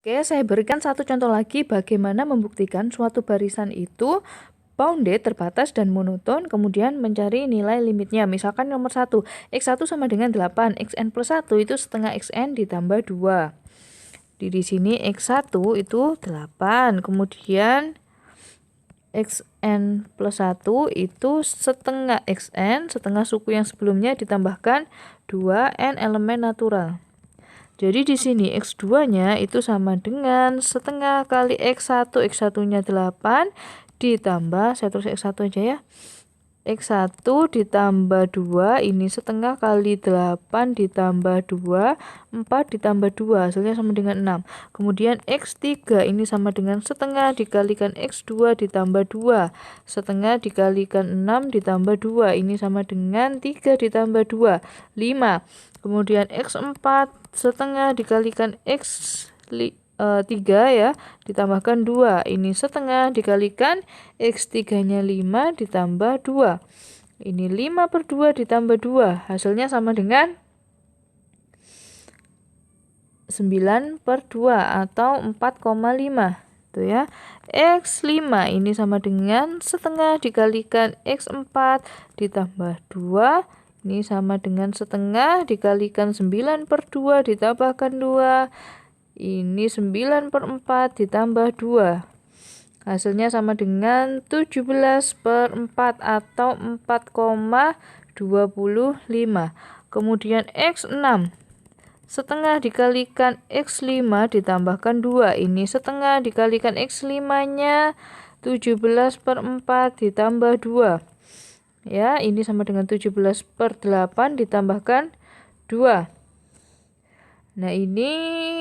Oke, saya berikan satu contoh lagi bagaimana membuktikan suatu barisan itu bounded, terbatas, dan monoton, kemudian mencari nilai limitnya. Misalkan nomor 1, X1 sama dengan 8, Xn plus 1 itu setengah Xn ditambah 2. Di sini X1 itu 8, kemudian Xn plus 1 itu setengah Xn, setengah suku yang sebelumnya ditambahkan 2N elemen natural. Jadi di sini X2-nya itu sama dengan setengah kali X1. X1-nya 8 ditambah, saya tulis X1 aja ya. X1 ditambah 2, ini setengah kali 8 ditambah 2, 4 ditambah 2, hasilnya sama dengan 6. Kemudian X3 ini sama dengan setengah dikalikan X2 ditambah 2, setengah dikalikan 6 ditambah 2, ini sama dengan 3 ditambah 2, 5. Kemudian X4 setengah dikalikan X3 ya, ditambahkan 2. Ini setengah dikalikan X3-nya 5 ditambah 2. Ini 5 per 2 ditambah 2. Hasilnya sama dengan 9 per 2 atau 4,5. Tuh ya. X5 ini sama dengan setengah dikalikan X4 ditambah 2. Ini sama dengan setengah dikalikan 9 per 2 ditambahkan 2. Ini 9 per 4 ditambah 2. Hasilnya sama dengan 17 per 4 atau 4,25. Kemudian X6. Setengah dikalikan X5 ditambahkan 2. Ini setengah dikalikan X5-nya 17 per 4 ditambah 2. Ya, ini sama dengan 17 per 8 ditambahkan 2. Nah, ini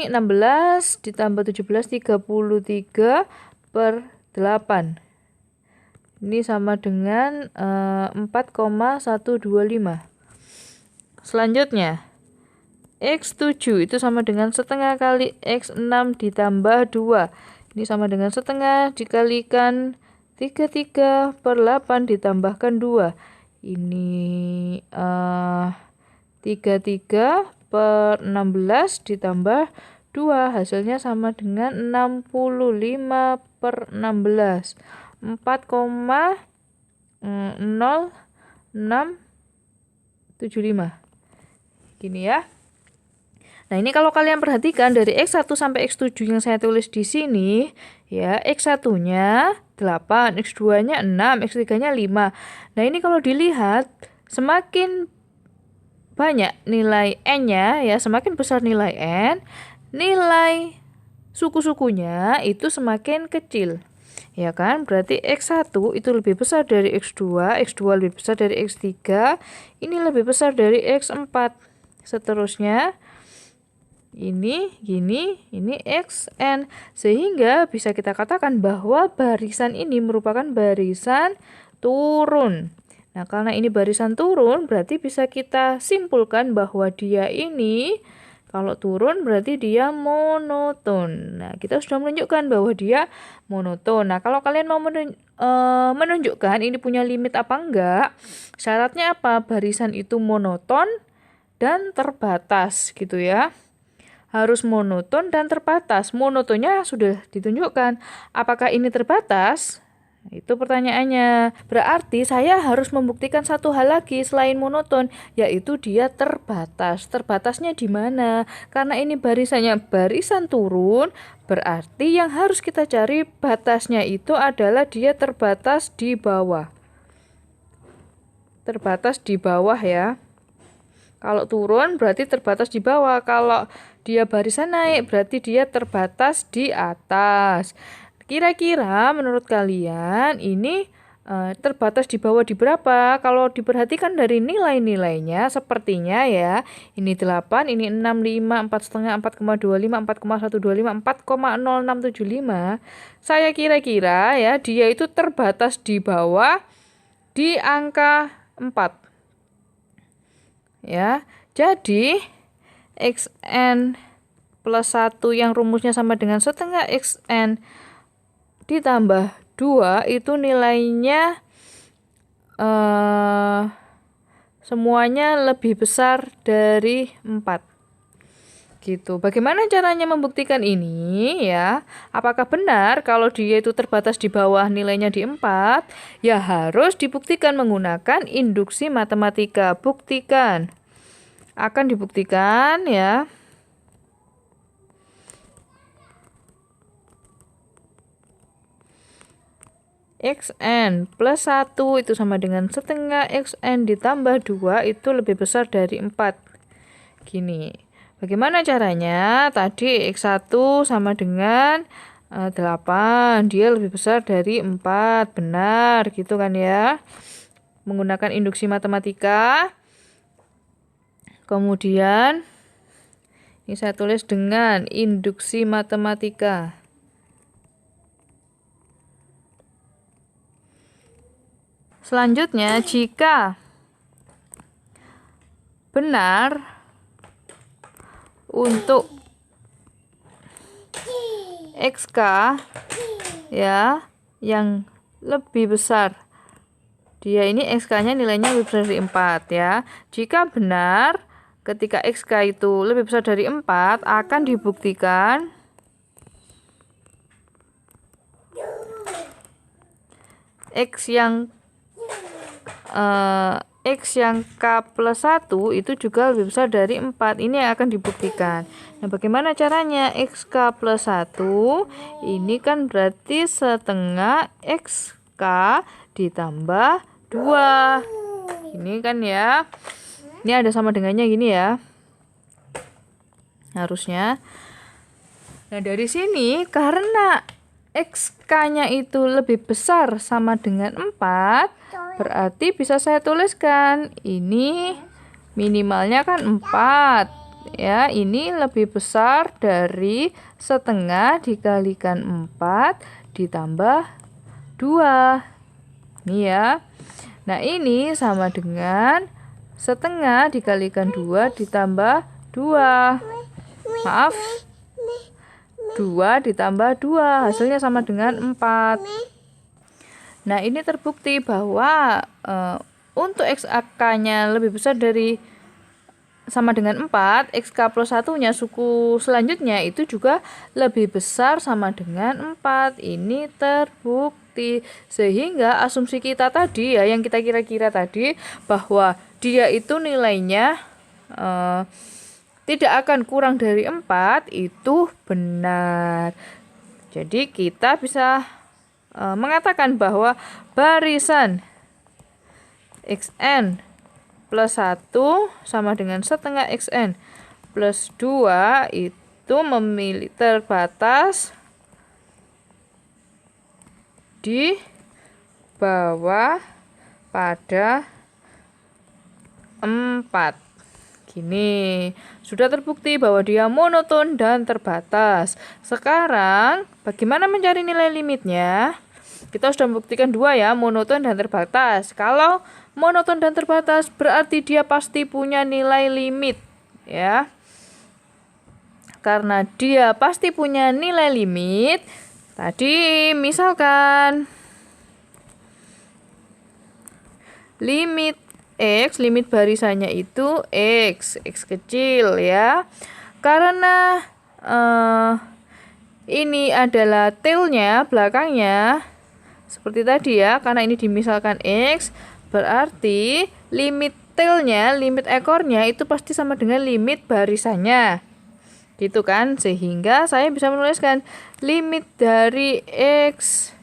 16 ditambah 17, 33 per 8. Ini sama dengan 4,125. Selanjutnya, X7 itu sama dengan setengah kali X6 ditambah 2. Ini sama dengan setengah dikalikan 33 per 8 ditambahkan 2. Ini 33 per 16 ditambah 2. Hasilnya sama dengan 65 per 16. 4,0675. Gini ya. Nah, ini kalau kalian perhatikan dari X1 sampai X7 yang saya tulis di sini, ya, X1-nya 8, X2-nya 6, X3-nya 5. Nah, ini kalau dilihat semakin banyak nilai N-nya, ya, semakin besar nilai N, nilai suku-sukunya itu semakin kecil. Ya kan? Berarti X1 itu lebih besar dari X2, X2 lebih besar dari X3, ini lebih besar dari X4. Seterusnya ini Xn, sehingga bisa kita katakan bahwa barisan ini merupakan barisan turun. Nah, karena ini barisan turun, berarti bisa kita simpulkan bahwa dia ini kalau turun berarti dia monoton. Nah, kita sudah menunjukkan bahwa dia monoton. Nah, kalau kalian mau menunjukkan ini punya limit apa enggak, syaratnya apa? Barisan itu monoton dan terbatas gitu ya. Harus monoton dan terbatas. Monotonnya sudah ditunjukkan. Apakah ini terbatas? Itu pertanyaannya. Berarti saya harus membuktikan satu hal lagi selain monoton, yaitu dia terbatas. Terbatasnya di mana? Karena ini barisannya barisan turun, berarti yang harus kita cari batasnya itu adalah dia terbatas di bawah. Terbatas di bawah ya. Kalau turun berarti terbatas di bawah. Kalau dia barisan naik berarti dia terbatas di atas. Kira-kira menurut kalian ini terbatas di bawah di berapa? Kalau diperhatikan dari nilai-nilainya sepertinya ya, ini 8, ini 6, 5, 4,5, 4,25, 4,125, 4,0675. Saya kira-kira ya dia itu terbatas di bawah di angka 4. Ya, jadi Xn plus 1 yang rumusnya sama dengan setengah Xn ditambah 2 itu nilainya semuanya lebih besar dari 4. Gitu. Bagaimana caranya membuktikan ini ya? Apakah benar kalau dia itu terbatas di bawah nilainya di 4? Ya harus dibuktikan menggunakan induksi matematika. Buktikan. Akan dibuktikan ya. Xn plus 1 itu sama dengan setengah Xn ditambah 2 itu lebih besar dari 4. Gini. Bagaimana caranya? Tadi X1 sama dengan 8. Dia lebih besar dari 4. Benar gitu kan ya. Menggunakan induksi matematika. Kemudian ini saya tulis dengan induksi matematika. Selanjutnya, jika benar untuk XK ya yang lebih besar, dia ini XK-nya nilainya lebih besar dari 4 ya. Jika benar ketika XK itu lebih besar dari 4 akan dibuktikan X yang K plus 1 itu juga lebih besar dari 4. Ini yang akan dibuktikan. Nah, bagaimana caranya? XK plus 1 ini kan berarti setengah XK ditambah 2. Ini kan ya. Ini ada sama dengannya gini ya. Harusnya. Nah, dari sini karena XK-nya itu lebih besar sama dengan 4, berarti bisa saya tuliskan ini minimalnya kan 4 ya, ini lebih besar dari setengah dikalikan 4 ditambah 2 ini ya. Nah, ini sama dengan setengah dikalikan 2 ditambah 2, maaf, 2 ditambah 2 hasilnya sama dengan 4. Nah, ini terbukti bahwa untuk XK-nya lebih besar dari sama dengan 4, XK plus 1-nya suku selanjutnya itu juga lebih besar sama dengan 4. Ini terbukti. Sehingga asumsi kita tadi ya, yang kita kira-kira tadi, bahwa dia itu nilainya tidak akan kurang dari 4, itu benar. Jadi kita bisa mengatakan bahwa barisan Xn plus 1 sama dengan setengah Xn plus 2 itu memiliki terbatas di bawah pada 4. Gini, sudah terbukti bahwa dia monoton dan terbatas. Sekarang, bagaimana mencari nilai limitnya? Kita sudah membuktikan 2 ya, monoton dan terbatas. Kalau monoton dan terbatas berarti dia pasti punya nilai limit ya. Karena dia pasti punya nilai limit, tadi misalkan limit X, limit barisannya itu X kecil ya. Karena ini adalah tailnya, belakangnya, seperti tadi ya, karena ini dimisalkan X, berarti limit tailnya, limit ekornya itu pasti sama dengan limit barisannya. Gitu kan? Sehingga saya bisa menuliskan limit dari X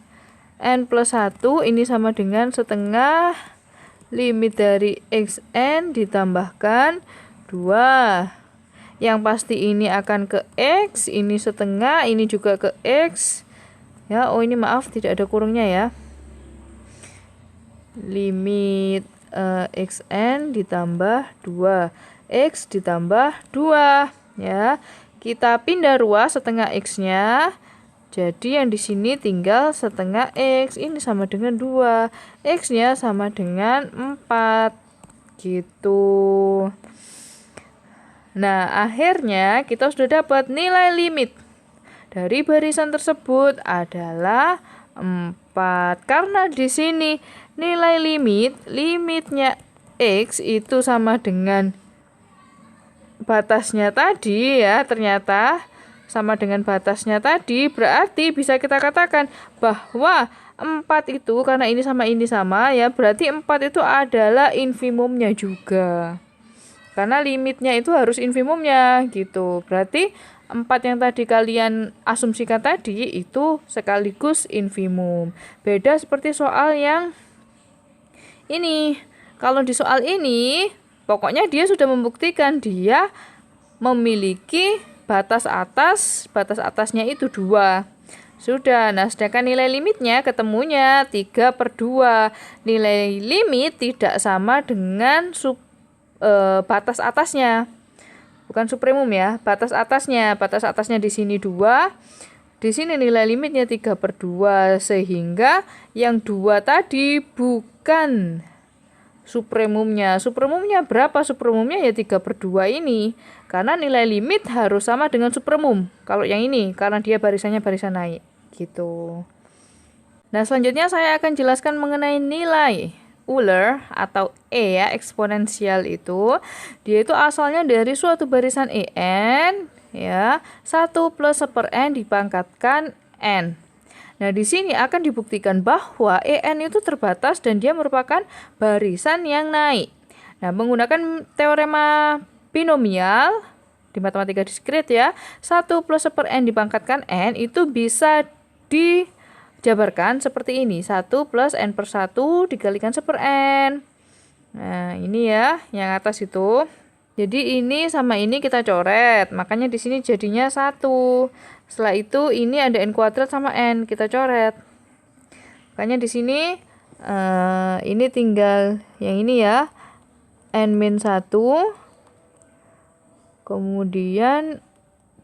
n plus 1 ini sama dengan setengah limit dari Xn ditambahkan 2. Yang pasti ini akan ke X, ini setengah, ini juga ke X. Ya, oh ini maaf tidak ada kurungnya ya. Limit Xn ditambah 2, X ditambah 2 ya. Kita pindah ruas setengah X-nya. Jadi yang di sini tinggal setengah X, ini sama dengan 2. X-nya sama dengan 4. Gitu. Nah, akhirnya kita sudah dapat nilai limit dari barisan tersebut adalah 4. Karena di sini nilai limitnya X itu sama dengan batasnya tadi ya, ternyata sama dengan batasnya tadi, berarti bisa kita katakan bahwa 4 itu, karena ini sama ya, berarti 4 itu adalah infimumnya juga. Karena limitnya itu harus infimumnya gitu. Berarti 4 yang tadi kalian asumsikan tadi itu sekaligus infimum. Beda seperti soal yang ini. Kalau di soal ini, pokoknya dia sudah membuktikan dia memiliki batas atasnya itu 2. Sudah, nah sedangkan nilai limitnya ketemunya 3/2. Nilai limit tidak sama dengan batas atasnya. Bukan supremum ya, batas atasnya. Batas atasnya di sini 2. Di sini nilai limitnya 3/2. Sehingga yang 2 tadi bukan supremumnya. Supremumnya berapa? Supremumnya ya 3/2 ini. Karena nilai limit harus sama dengan supremum. Kalau yang ini, karena dia barisannya barisan naik. Gitu. Nah, selanjutnya saya akan jelaskan mengenai nilai Euler atau E ya, eksponensial itu. Dia itu asalnya dari suatu barisan EN ya, 1 plus 1/n dipangkatkan N. Nah, di sini akan dibuktikan bahwa EN itu terbatas dan dia merupakan barisan yang naik. Nah, menggunakan teorema binomial di matematika diskrit ya, 1 plus 1/n dipangkatkan N itu bisa dijabarkan seperti ini. 1 plus n/1 dikalikan 1/n. Nah, ini ya, yang atas itu. Jadi ini sama ini kita coret. Makanya di sini jadinya 1. Setelah itu ini ada n kuadrat sama n, kita coret. Makanya di sini ini tinggal yang ini ya. n-1. Kemudian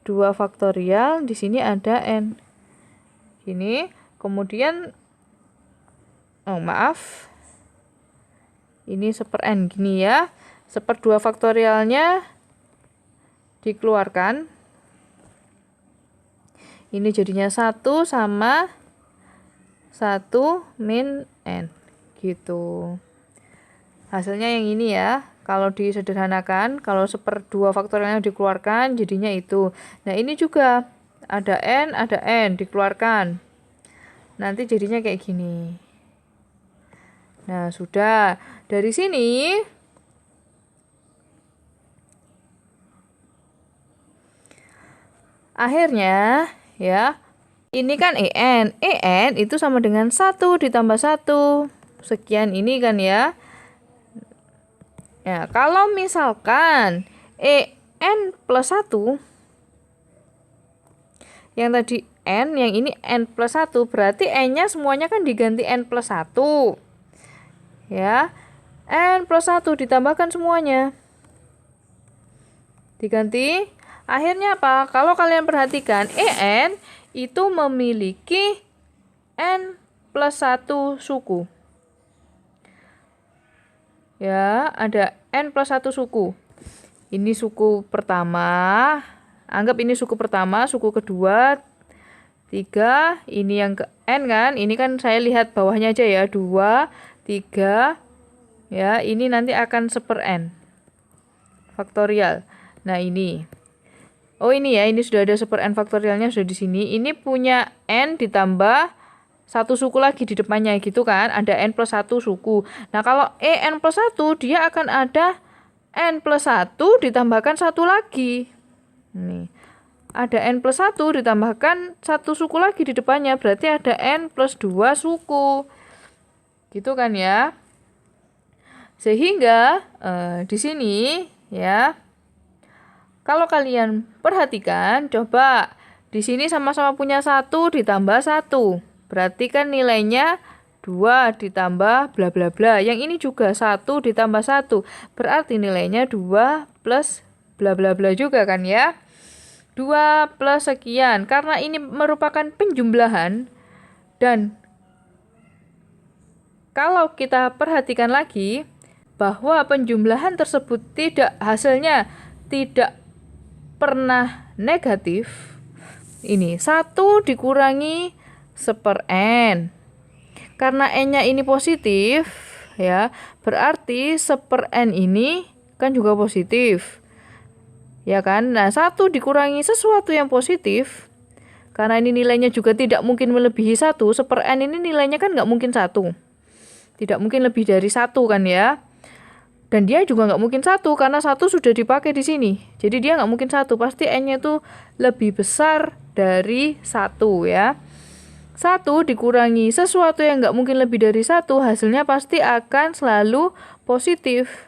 2 faktorial, di sini ada n. Ini kemudian ini 1/n gini ya. 1/2 faktorialnya dikeluarkan. Ini jadinya 1 sama 1 min n gitu. Hasilnya yang ini ya. Kalau disederhanakan, kalau 1/2 faktorialnya dikeluarkan jadinya itu. Nah, ini juga ada n dikeluarkan. Nanti jadinya kayak gini. Nah, sudah. Dari sini akhirnya ya, ini kan EN itu sama dengan 1 ditambah 1. Sekian ini kan ya. Ya, kalau misalkan EN plus 1, yang tadi n, yang ini n plus 1, berarti n-nya semuanya kan diganti n plus 1. Ya, n plus 1 ditambahkan semuanya. Diganti. Akhirnya apa? Kalau kalian perhatikan, EN itu memiliki n plus 1 suku. Ya, ada n plus 1 suku. Ini suku pertama. Anggap ini suku pertama, suku kedua, 3. Ini yang ke n kan. Ini kan saya lihat bawahnya aja ya. 2, 3. Ya, ini nanti akan 1/n. Faktorial. Nah, ini. Oh, ini ya. Ini sudah ada 1/n faktorialnya sudah di sini. Ini punya n ditambah 1 suku lagi di depannya gitu kan. Ada n plus 1 suku. Nah, kalau EN plus 1, dia akan ada n plus 1 ditambahkan 1 lagi. Nih. Ada n plus 1 ditambahkan 1 suku lagi di depannya. Berarti ada n plus 2 suku. Gitu kan ya. Sehingga di sini ya, kalau kalian perhatikan, coba di sini sama-sama punya 1 ditambah 1. Berarti kan nilainya 2 ditambah bla bla bla. Yang ini juga 1 ditambah 1. Berarti nilainya 2 plus bla bla bla juga kan ya. 2 plus sekian. Karena ini merupakan penjumlahan. Dan kalau kita perhatikan lagi, bahwa penjumlahan tersebut hasilnya tidak pernah negatif. Ini 1 dikurangi 1/n. Karena n-nya ini positif ya, berarti 1/n ini kan juga positif. Ya kan? Nah, 1 dikurangi sesuatu yang positif, karena ini nilainya juga tidak mungkin melebihi 1, 1/n ini nilainya kan nggak mungkin 1. Tidak mungkin lebih dari 1 kan ya. Dan dia juga nggak mungkin 1, karena 1 sudah dipakai di sini. Jadi dia nggak mungkin 1, pasti n-nya itu lebih besar dari 1 ya. 1 dikurangi sesuatu yang nggak mungkin lebih dari 1, hasilnya pasti akan selalu positif.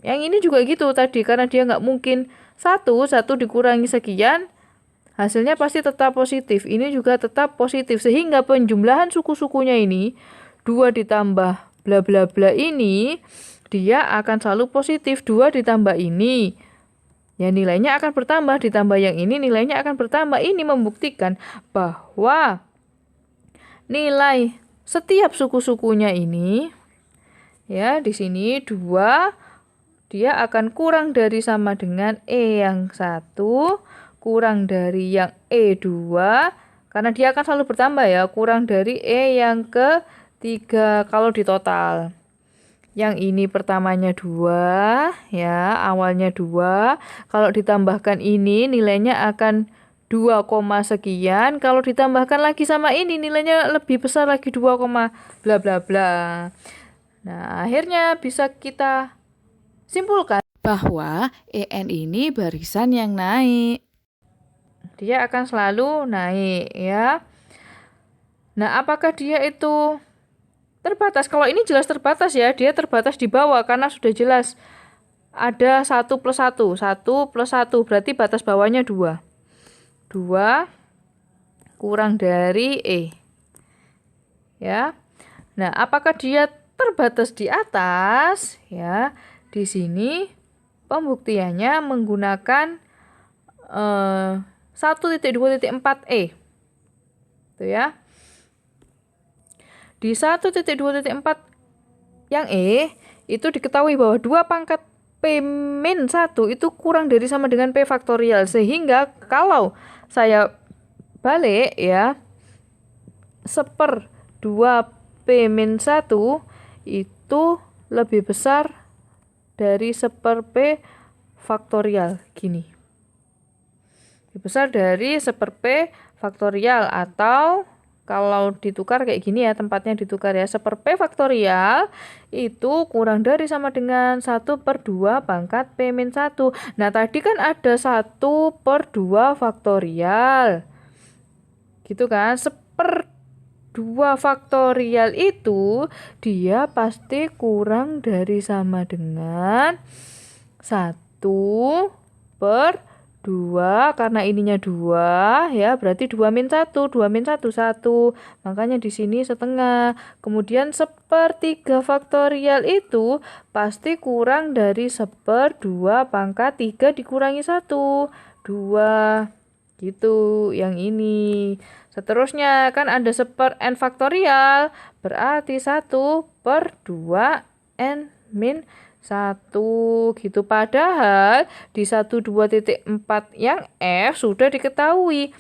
Yang ini juga gitu tadi, karena dia nggak mungkin 1 dikurangi sekian, hasilnya pasti tetap positif. Ini juga tetap positif, sehingga penjumlahan suku-sukunya ini 2 ditambah bla bla bla ini, dia akan selalu positif. 2 ditambah ini, ya nilainya akan bertambah, ditambah yang ini nilainya akan bertambah. Ini membuktikan bahwa nilai setiap suku-sukunya ini, ya di sini 2, dia akan kurang dari sama dengan E yang 1, kurang dari yang E2, karena dia akan selalu bertambah ya, kurang dari E yang ke-3 kalau di total. Yang ini pertamanya 2, ya awalnya 2, kalau ditambahkan ini nilainya akan 2, sekian, kalau ditambahkan lagi sama ini nilainya lebih besar lagi, 2, bla bla bla. Nah, akhirnya bisa kita simpulkan bahwa EN ini barisan yang naik. Dia akan selalu naik ya. Nah, apakah dia itu terbatas? Kalau ini jelas terbatas ya, dia terbatas di bawah karena sudah jelas ada 1 plus 1, 1 plus 1, berarti batas bawahnya 2. 2 kurang dari E. Ya. Nah, apakah dia terbatas di atas? Ya, di sini pembuktiannya menggunakan 1.2.4E. Tuh ya. Di 1.2.4 yang E itu diketahui bahwa 2 pangkat P-1 itu kurang dari sama dengan P faktorial, sehingga kalau saya balik ya, 1/2 P-1 itu lebih besar dari 1/P faktorial, gini. Lebih besar dari 1/P faktorial, atau kalau ditukar kayak gini ya, tempatnya ditukar ya, 1/P faktorial itu kurang dari sama dengan 1/2 pangkat P-1. Nah, tadi kan ada 1/2 faktorial. Gitu kan? 1/2 faktorial itu dia pasti kurang dari sama dengan 1/2, karena ininya 2 ya, berarti 2-1, 2-1 1. Makanya di sini setengah. Kemudian 1/3 faktorial itu pasti kurang dari 1/2 pangkat 3 dikurangi 1, 2. Gitu, yang ini. Seterusnya kan ada 1/n faktorial, berarti 1/2 n min 1 gitu. Padahal di 12.4 yang F sudah diketahui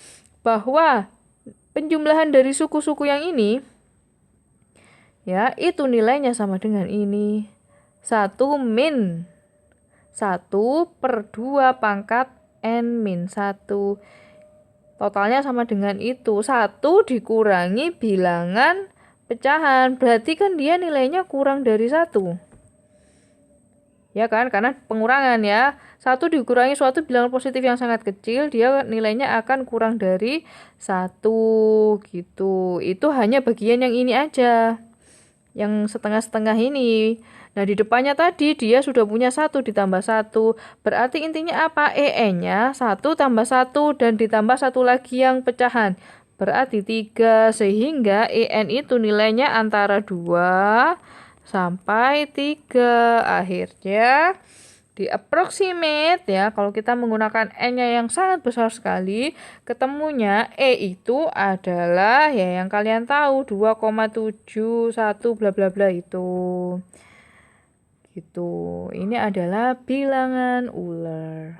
bahwa penjumlahan dari suku-suku yang ini ya, itu nilainya sama dengan ini. 1 min 1/2 pangkat n min 1. Totalnya sama dengan itu. 1 dikurangi bilangan pecahan, berarti kan dia nilainya kurang dari 1. Ya kan, karena pengurangan ya. 1 dikurangi suatu bilangan positif yang sangat kecil, dia nilainya akan kurang dari 1 gitu. Itu hanya bagian yang ini aja, yang setengah-setengah ini. Nah, di depannya tadi dia sudah punya 1 ditambah 1. Berarti intinya apa? EN-nya 1 tambah 1 dan ditambah 1 lagi yang pecahan. Berarti 3, sehingga EN itu nilainya antara 2 sampai 3. Akhirnya di approximate ya, kalau kita menggunakan N-nya yang sangat besar sekali, ketemunya E itu adalah ya yang kalian tahu, 2,71 bla bla bla itu. Gitu. Ini adalah bilangan Euler.